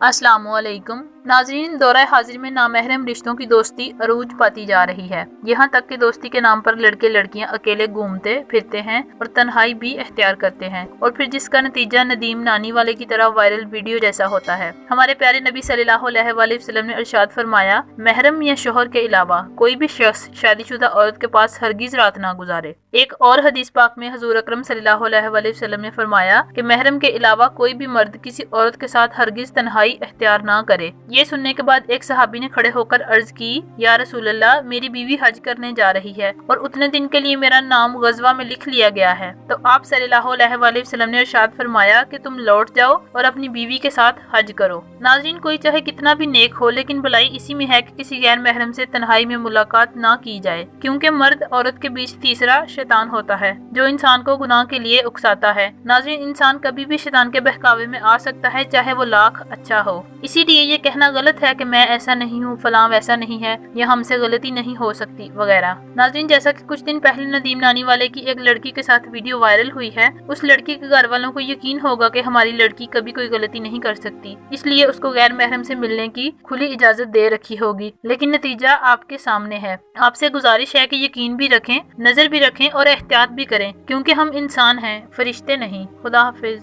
अस्सलामुअलैकुम नाजरीन, दौरा हाजिर में नामहरम रिश्तों की दोस्ती अरूज पाती जा रही है। यहाँ तक कि दोस्ती के नाम पर लड़के लड़कियाँ अकेले घूमते फिरते हैं और तन्हाई भी इख्तियार करते हैं, और फिर जिसका नतीजा नदीम नानी वाले की तरह वायरल वीडियो जैसा होता है। हमारे प्यारे नबी सल्लल्लाहु अलैहि वसल्लम ने इरशाद फरमाया, महरम या शोहर के अलावा कोई भी शख्स शादीशुदा औरत के पास हरगिज रात ना गुजारे। एक और हदीस पाक में हजूर अकरम सल्लल्लाहु अलैहि वसल्लम ने फरमाया कि महरम के अलावा कोई भी मर्द किसी औरत के साथ हरगिज तन्हाई इख्तियार ना करे। ये सुनने के बाद एक सहाबी ने खड़े होकर अर्ज की, या रसूल अल्लाह, मेरी बीवी हज करने जा रही है और उतने दिन के लिए मेरा नाम गज़वा में लिख लिया गया है। तो आप सल्लल्लाहु अलैहि वसल्लम ने इरशाद फरमाया कि तुम लौट जाओ और अपनी बीवी के साथ हज करो। नाज़रीन, कोई चाहे कितना भी नेक हो, लेकिन भलाई इसी में है कि किसी गैर महरम से तन्हाई में मुलाकात ना की जाए, क्योंकि मर्द औरत के बीच तीसरा शैतान होता है जो इंसान को गुनाह के लिए उकसाता है। नाज़रीन, इंसान कभी भी शैतान के बहकावे में आ सकता है, चाहे वो लाख अच्छा हो। इसीलिए ये कहना गलत है कि मैं ऐसा नहीं हूँ, फलां वैसा नहीं है, या हमसे गलती नहीं हो सकती वगैरह। नाज़रीन, जैसा कि कुछ दिन पहले नदीम नानी वाले की एक लड़की के साथ वीडियो वायरल हुई है, उस लड़की के घर वालों को यकीन होगा कि हमारी लड़की कभी कोई गलती नहीं कर सकती, इसलिए उसको गैर महरम से मिलने की खुली इजाजत दे रखी होगी। लेकिन नतीजा आपके सामने है। आपसे गुजारिश है कि यकीन भी रखें, नजर भी रखें और एहतियात भी करें, क्योंकि हम इंसान हैं, फरिश्ते नहीं। खुदा हाफिज।